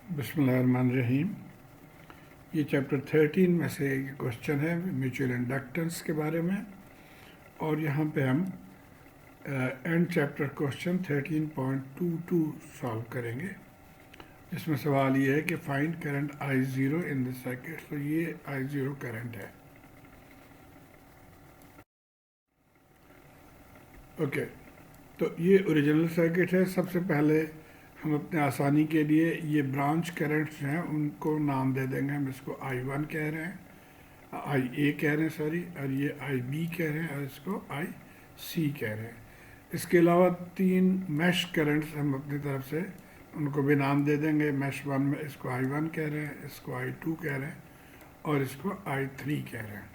बिस्मिल्लाहिर्रहमानिर्रहीम। ये चैप्टर 13 में से एक क्वेश्चन है म्यूचुअल इंडक्टेंस के बारे में, और यहाँ पे हम एंड चैप्टर क्वेश्चन 13.22 सॉल्व करेंगे। इसमें सवाल ये है कि find current I0 in this circuit. तो ये I0 करंट है। ओके, तो ये ओरिजिनल सर्किट है। सबसे पहले हम अपने आसानी के लिए ये ब्रांच करंट्स हैं उनको नाम दे देंगे। हम इसको I1 कह रहे हैं, IA कह रहे हैं सॉरी, और ये IB कह रहे हैं, और इसको IC कह रहे हैं। इसके अलावा 3 मैश करंट्स हम अपनी तरफ से उनको भी नाम दे देंगे। मैश 1 में इसको I1 कह रहे हैं, इसको I2 कह रहे हैं, और इसको I3 कह रहे हैं।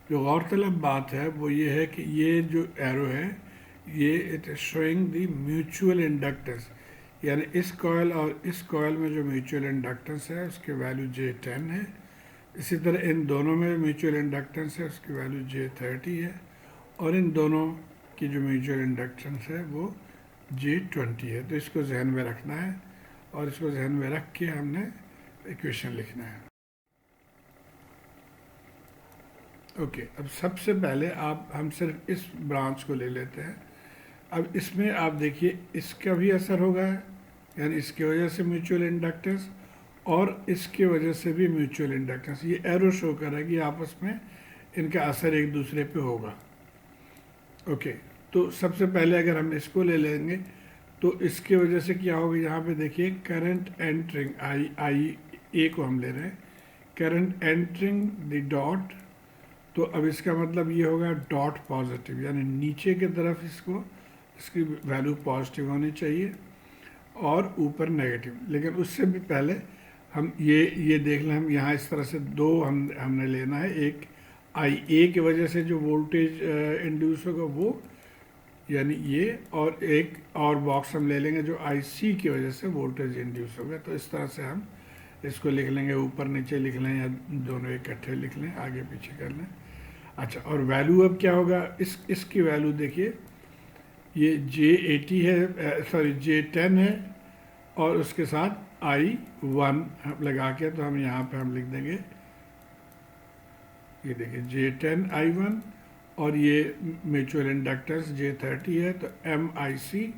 जो गौरतलब बात है वो ये है कि ये जो एरो है ये it is showing the mutual inductance, यानी इस कॉयल और इस कॉयल में जो म्यूचुअल इंडक्टेंस है उसकी वैल्यू J10 है। इसी तरह इन दोनों में म्यूचुअल इंडक्टेंस है उसकी वैल्यू J30 है, और इन दोनों की जो म्यूचुअल इंडक्टेंस है वो J20 है। तो इसको जहन में रखना है, और इसको जहन में रख के हमने इक्वेशन लिखना है। ओके, अब सबसे पहले हम सिर्फ इस ब्रांच को ले लेते हैं। अब इसमें आप देखिए इसका भी असर होगा, यानी इसकी वजह से म्यूचुअल इंडक्टेंस और इसके वजह से भी म्यूचुअल इंडक्टेंस। ये एरो शो कर रहा है कि आपस में इनका असर एक दूसरे पे होगा। ओके, तो सबसे पहले अगर हम इसको ले लेंगे तो इसके वजह से क्या होगा, यहाँ पे देखिए करंट एंटरिंग I को हम ले रहे हैं, करंट एंटरिंग द डॉट। तो अब इसका मतलब ये होगा डॉट पॉजिटिव, यानी नीचे की तरफ इसकी वैल्यू पॉजिटिव होनी चाहिए और ऊपर नेगेटिव। लेकिन उससे भी पहले हम ये देख लें, हम यहाँ इस तरह से दो हमने लेना है। एक IA की वजह से जो वोल्टेज इंड्यूस होगा वो, यानी ये, और एक और बॉक्स हम ले लेंगे जो IC की वजह से वोल्टेज इंड्यूस होगा। तो इस तरह से हम इसको लिख लेंगे, ऊपर नीचे लिख लें या दोनों इकट्ठे लिख लें, आगे पीछे कर लें। अच्छा, और वैल्यू अब क्या होगा, इसकी वैल्यू देखिए, ये J80 है, सॉरी J10 है, और उसके साथ I1 लगा के तो हम यहाँ पे हम लिख देंगे, ये देखिए J10 I1, और ये म्यूचुअल इंडक्टेंस J30 है, तो MIC,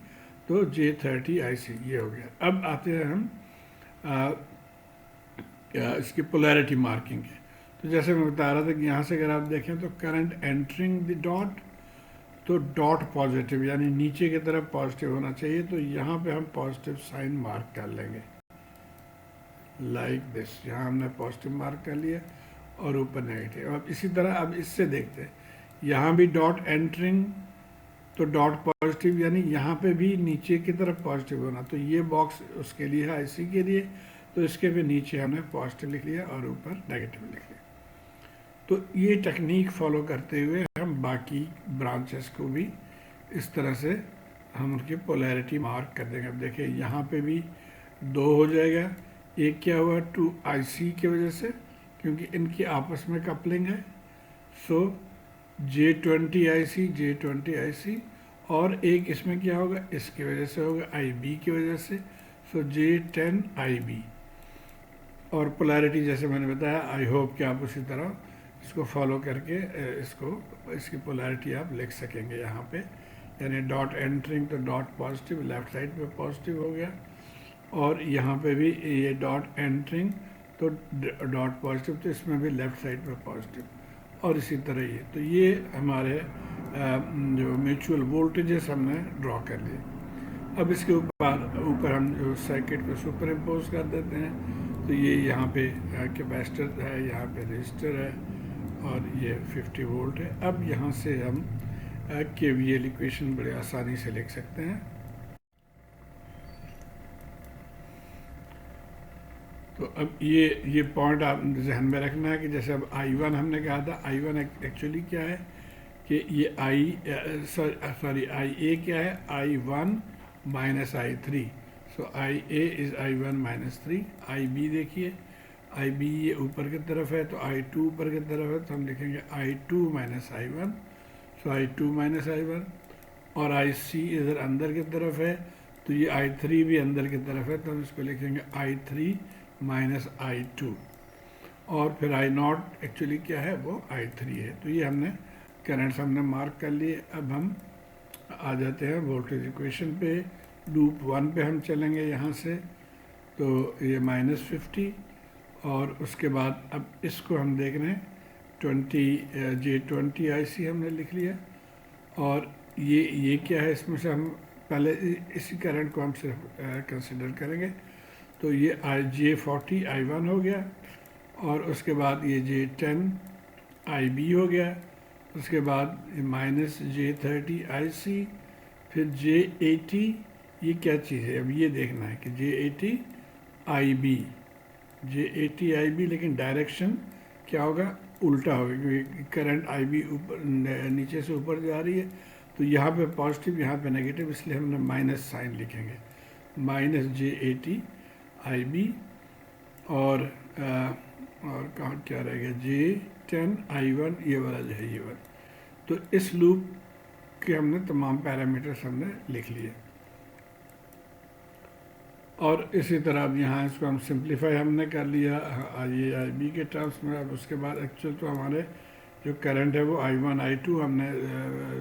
तो J30 IC ये हो गया। अब आते हैं हम इसकी पोलैरिटी मार्किंग है। तो जैसे मैं बता रहा था कि यहाँ से अगर आप देखें तो करंट एंटरिंग द डॉट, तो डॉट पॉजिटिव, यानी नीचे की तरफ पॉजिटिव होना चाहिए। तो यहाँ पे हम पॉजिटिव साइन मार्क कर लेंगे लाइक दिस। यहाँ हमने पॉजिटिव मार्क कर लिया और ऊपर नेगेटिव। अब इसी तरह अब इससे देखते हैं, यहाँ भी डॉट एंटरिंग, तो डॉट पॉजिटिव, यानी यहाँ पे भी नीचे की तरफ पॉजिटिव होना। तो ये बॉक्स उसके लिए है, IC के लिए, तो इसके भी नीचे हमने पॉजिटिव लिख लिया और ऊपर नेगेटिव लिख लिया। तो ये टेक्निक फॉलो करते हुए हम बाकी ब्रांचेस को भी इस तरह से हम उनकी पोलैरिटी मार्क कर देंगे। अब देखिए यहाँ पे भी 2 हो जाएगा। एक क्या हुआ, 2 IC की वजह से, क्योंकि इनकी आपस में कपलिंग है। सो J20 IC, और एक इसमें क्या होगा, इसकी वजह से होगा IB की वजह से, सो J10 IB। और पोलैरिटी जैसे मैंने बताया, आई होप कि आप उसी तरह इसको फॉलो करके इसकी पोलैरिटी आप लिख सकेंगे यहाँ पे। यानी डॉट एंटरिंग तो डॉट पॉजिटिव, लेफ्ट साइड पे पॉजिटिव हो गया, और यहाँ पे भी ये डॉट एंटरिंग तो डॉट पॉजिटिव, तो इसमें भी लेफ्ट साइड पे पॉजिटिव, और इसी तरह ये। तो ये हमारे जो म्यूचुअल वोल्टेजेस हमने ड्रॉ कर लिए। अब इसके ऊपर हम जो सर्किट को सुपर इम्पोज कर देते हैं। तो ये यहाँ पे कैपेसिटर है, यहाँ पे रजिस्टर है, और ये 50 वोल्ट है। अब यहाँ से हम KVL इक्वेशन बड़े आसानी से लिख सकते हैं। तो अब ये पॉइंट आप ध्यान में रखना है कि जैसे अब I1 हमने कहा था, I1 एक्चुअली क्या है कि ये IA क्या है, I1 minus I3। So IA is I1 minus 3। IB देखिए, IB ये ऊपर की तरफ है, तो I2 ऊपर की तरफ है, तो हम लिखेंगे I2 माइनस I1, सो I2 माइनस I1। और IC इधर अंदर की तरफ है, तो ये I3 भी अंदर की तरफ है, तो हम इसको लिखेंगे I3 माइनस I2, और फिर I0 एक्चुअली क्या है, वो I3 है। तो ये हमने करंट्स हमने मार्क कर लिए। अब हम आ जाते हैं वोल्टेज इक्वेशन पे। लूप 1 पे हम चलेंगे यहाँ से, तो ये -50, और उसके बाद अब इसको हम देख रहे हैं 20 IC हमने लिख लिया। और ये क्या है, इसमें से हम पहले इसी करंट को हम सिर्फ कंसिडर करेंगे। तो ये J40 I1 हो गया, और उसके बाद ये J10 IB हो गया, उसके बाद -J30 IC, फिर J80, ये क्या चीज़ है, अब ये देखना है कि J80 IB, लेकिन डायरेक्शन क्या होगा, उल्टा होगा, क्योंकि करंट IB ऊपर नीचे से ऊपर जा रही है। तो यहाँ पे पॉजिटिव, यहाँ पे नेगेटिव, इसलिए हमने माइनस साइन लिखेंगे, -J80 IB, और कहाँ क्या रहेगा, J10 I1, ये वाला जो है ये वाला। तो इस लूप के हमने तमाम पैरामीटर्स हमने लिख लिए। और इसी तरह अब यहाँ इसको हम सिंप्लीफाई हमने कर लिया ये IB के टर्म्स में। अब उसके बाद एक्चुअल तो हमारे जो करंट है वो I1 I2 हमने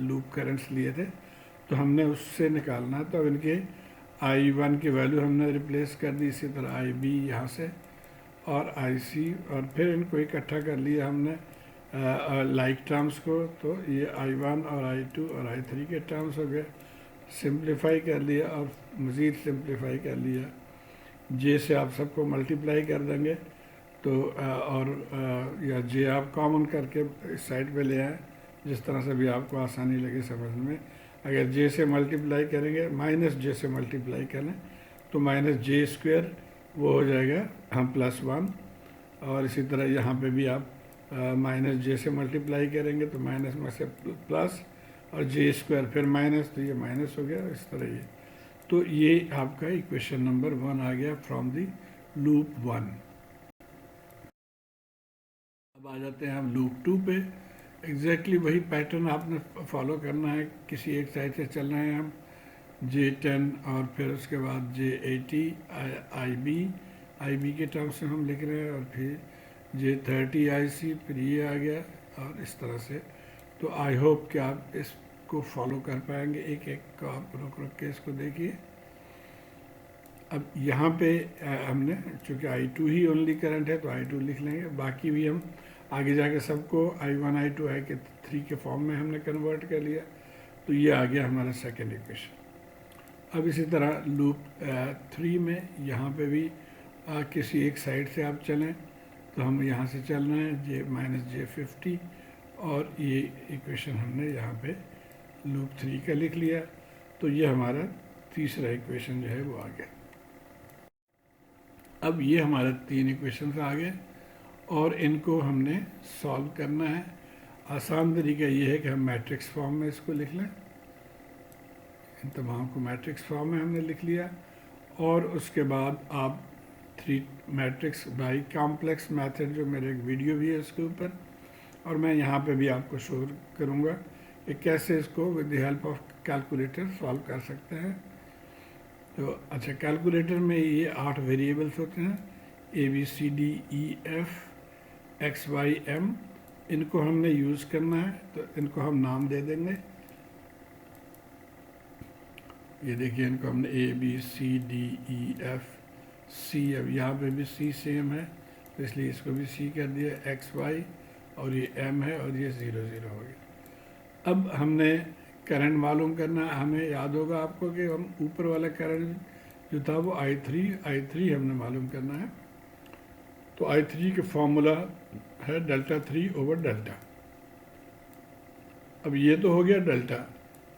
लूप करंट्स लिए थे, तो हमने उससे निकालना है। तो अब इनके I1 की वैल्यू हमने रिप्लेस कर दी, इसी तरह IB यहाँ से, और IC, और फिर इनको इकट्ठा कर लिया हमने लाइक टर्म्स को। तो ये I1 और I2 और I3 के टर्म्स हो गए, सिंप्लीफाई कर लिया और मज़ीद सिंप्लीफाई कर लिया। J से आप सबको मल्टीप्लाई कर देंगे, तो या J आप कॉमन करके इस साइड पे ले आए, जिस तरह से भी आपको आसानी लगे समझने में। अगर J से मल्टीप्लाई करेंगे, -J से मल्टीप्लाई करें, तो -J² वो हो जाएगा हम +1, और इसी तरह यहाँ पे भी आप -J से मल्टीप्लाई करेंगे, तो माइनस में से प्लस, और J² फिर माइनस, तो ये माइनस हो गया, इस तरह ये। तो ये आपका इक्वेशन नंबर 1 आ गया फ्रॉम द लूप 1। अब आ जाते हैं हम लूप 2 पे। एग्जैक्टली वही पैटर्न आपने फॉलो करना है, किसी एक साइड से चल रहे हैं हम, J10 और फिर उसके बाद J80 IB के टर्म्स में हम लिख रहे हैं, और फिर J30 IC, फिर ये आ गया, और इस तरह से। तो आई होप कि आप इसको फॉलो कर पाएंगे, एक एक को आप रुक के इसको देखिए। अब यहाँ पे हमने चूँकि I2 ही ओनली करंट है, तो I2 लिख लेंगे, बाकी भी हम आगे जाके सबको I1 I2 I3 के फॉर्म में हमने कन्वर्ट कर लिया। तो ये आ गया हमारा सेकेंड इक्वेशन। अब इसी तरह लूप 3 में यहाँ पे भी किसी एक साइड से आप चलें, तो हम यहाँ से चल रहे हैं -J50, और ये इक्वेशन हमने यहाँ पे लूप 3 का लिख लिया। तो ये हमारा तीसरा इक्वेशन जो है वो आ गया। अब ये हमारे 3 इक्वेशंस आ गए, और इनको हमने सॉल्व करना है। आसान तरीका ये है कि हम मैट्रिक्स फॉर्म में इसको लिख लें। इन तमाम को मैट्रिक्स फॉर्म में हमने लिख लिया, और उसके बाद आप 3 मैट्रिक्स बाई कॉम्प्लेक्स मेथड, जो मेरे एक वीडियो भी है इसके ऊपर, और मैं यहाँ पे भी आपको शो करूँगा कि कैसे इसको with the help of calculator solve कर सकते हैं। तो अच्छा, कैलकुलेटर में ये 8 वेरिएबल्स होते हैं, ABCDEF XYM, इनको हमने यूज़ करना है। तो इनको हम नाम दे देंगे, ये देखिए इनको हमने ABCDEFC, अब यहाँ पे भी C सेम है, तो इसलिए इसको भी C कर दिया, XY, और ये M है, और ये 0 0 हो गया। अब हमने करंट मालूम करना है। हमें याद होगा आपको कि हम ऊपर वाला करंट जो था वो I3 हमने मालूम करना है। तो I3 का फॉर्मूला है Δ3/Δ। अब ये तो हो गया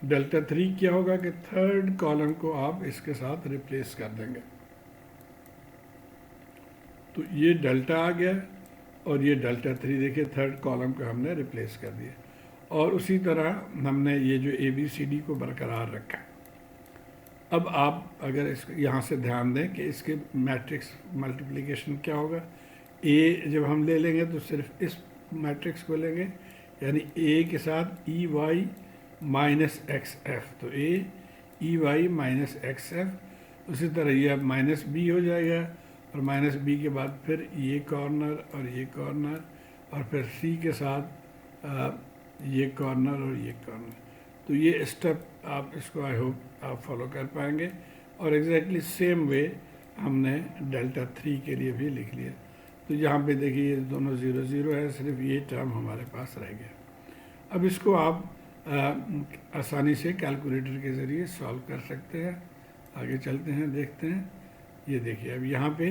Δ3 क्या होगा कि थर्ड कॉलम को आप इसके साथ रिप्लेस कर देंगे, तो ये डेल्टा आ गया, और ये ΔT देखिए थर्ड कॉलम को हमने रिप्लेस कर दिया। और उसी तरह हमने ये जो ABCD को बरकरार रखा। अब आप अगर इस यहाँ से ध्यान दें कि इसके मैट्रिक्स मल्टीप्लिकेशन क्या होगा। A जब हम ले लेंगे तो सिर्फ इस मैट्रिक्स को लेंगे, यानी A के साथ EY - XF, तो A E Y minus X F. उसी तरह ये अब माइनस बी हो जाएगा, और माइनस बी के बाद फिर ये कॉर्नर और ये कॉर्नर, और फिर सी के साथ ये कॉर्नर और ये कॉर्नर। तो ये स्टेप आप इसको आई होप आप फॉलो कर पाएंगे। और एग्जैक्टली सेम वे हमने डेल्टा 3 के लिए भी लिख लिया। तो यहाँ पे देखिए ये दोनों 0 0 है, सिर्फ ये टर्म हमारे पास रह गया। अब इसको आप आसानी से कैलकुलेटर के ज़रिए सॉल्व कर सकते हैं। आगे चलते हैं, देखते हैं। ये देखिए अब यहाँ पे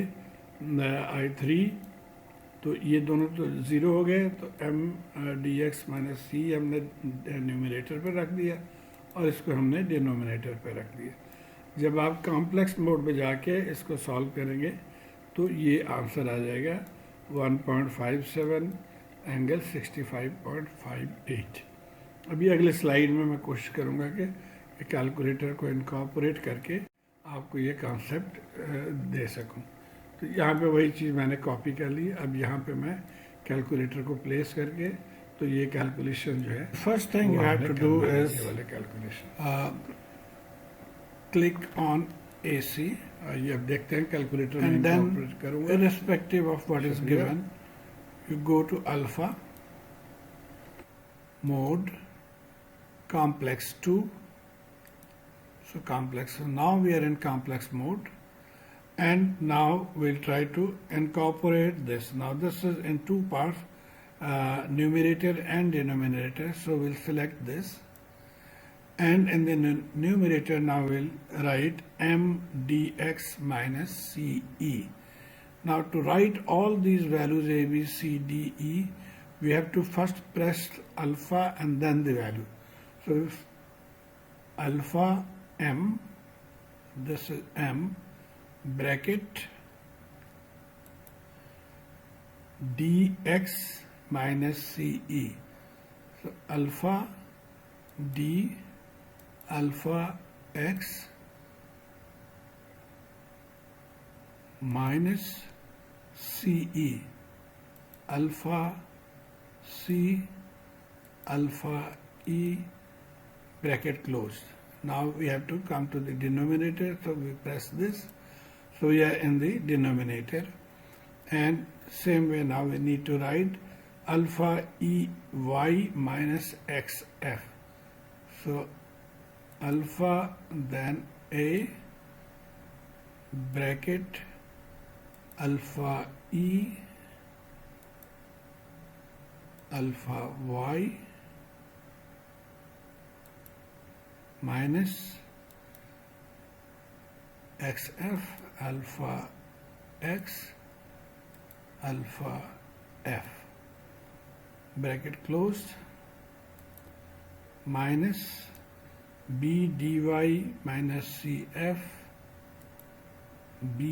I3, तो ये दोनों तो ज़ीरो हो गए, तो m dx माइनस सी हमने न्यूमरेटर पर रख दिया और इसको हमने डिनोमिनेटर पर रख दिया। जब आप कॉम्प्लेक्स मोड में जाके इसको सॉल्व करेंगे तो ये आंसर आ जाएगा 1.57 एंगल 65.58। अभी अगले स्लाइड में मैं कोशिश करूँगा कि कैलकुलेटर को इनकॉर्पोरेट करके आपको ये कॉन्सेप्ट दे सकूं। तो यहाँ पे वही चीज़ मैंने कॉपी कर ली। अब यहाँ पे मैं कैलकुलेटर को प्लेस करके तो ये कैलकुलेशन जो है, first thing you have to do is calculation, click on AC। ये अब देखते हैं कैलकुलेटर में इनकॉर्पोरेट करूँगा। Irrespective of what is given, you go to alpha mode complex 2. So complex, so now we are in complex mode, and now we'll try to incorporate this. Now this is in two parts, numerator and denominator. So we'll select this, and in the numerator now we'll write m dx minus ce. Now to write all these values a, b, c, d, e, we have to first press alpha and then the value. So if alpha m, this is m, bracket dx minus ce. So alpha d alpha x minus ce, alpha c alpha e, bracket closed. Now we have to come to the denominator, so we press this. So we are in the denominator, and same way now we need to write alpha e y minus x f. So alpha then a, bracket alpha e alpha y minus xf alpha x alpha f, bracket closed, minus b dy minus cf b,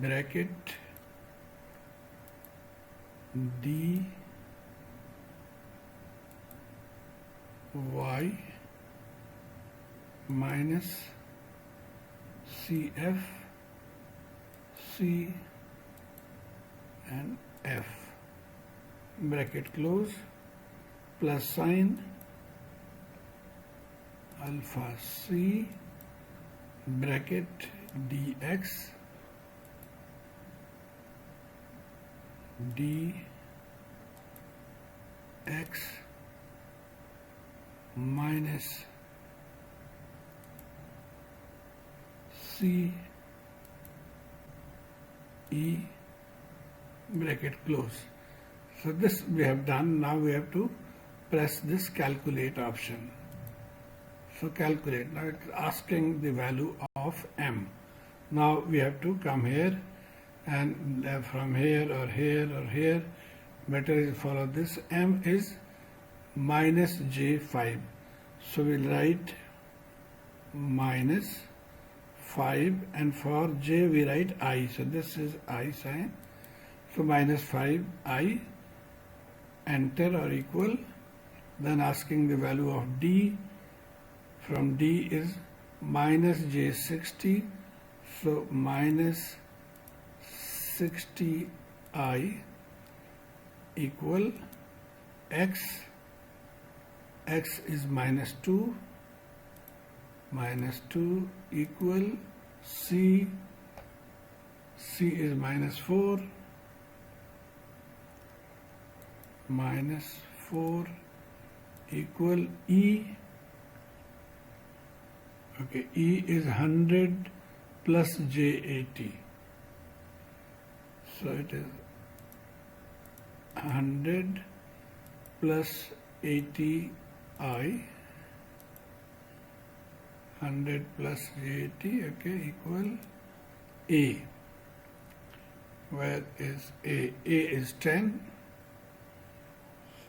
bracket d y minus cf c and f, bracket close, plus sign alpha c, bracket dx dx minus c e, bracket close. So this we have done. Now we have to press this calculate option. So calculate. Now it's asking the value of m. Now we have to come here, and from here or here or here, better is follow this. M is minus j5. So we'll write minus 5, and for j we write I. So this is I sign. So minus 5 I, enter or equal. Then asking the value of d. From d is minus j60. So minus 60i equal x. X is minus 2. minus 2 equal C is minus 4 equal E. Okay, E is 100 plus J80. So it is 100 plus 80I, 100 plus J80, okay, equal A. Where is A? A is 10.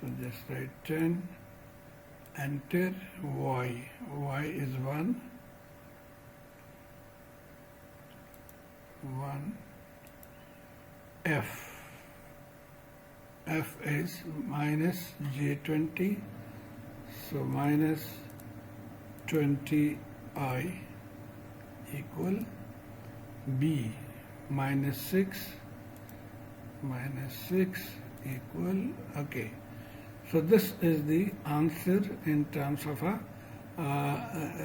So just write 10. Enter Y. Y is 1. 1. F. F is minus J20. So minus 20I equal B. Minus 6 equal, okay. So this is the answer in terms of a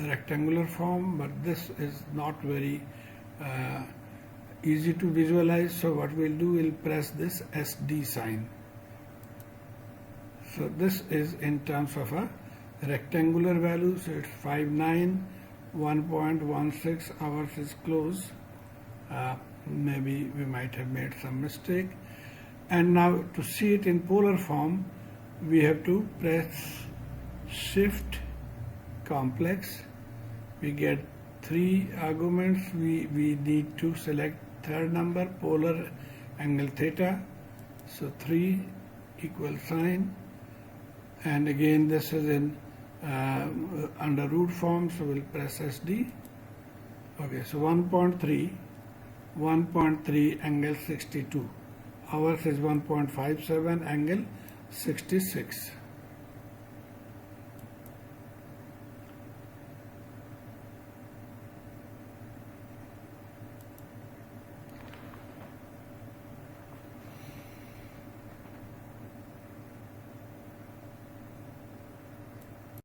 rectangular form, but this is not very easy to visualize. So what we'll do, we'll press this SD sign. So this is in terms of a rectangular value. So it's 5.9, 1.16. Ours is close. Maybe we might have made some mistake. And now to see it in polar form, we have to press Shift complex. We get 3 arguments. We need to select third number, polar angle theta. So 3 equal sign. And again this is in under root form, so we'll press SD. Okay, so 1.3 angle 62. Ours is 1.57 angle 66.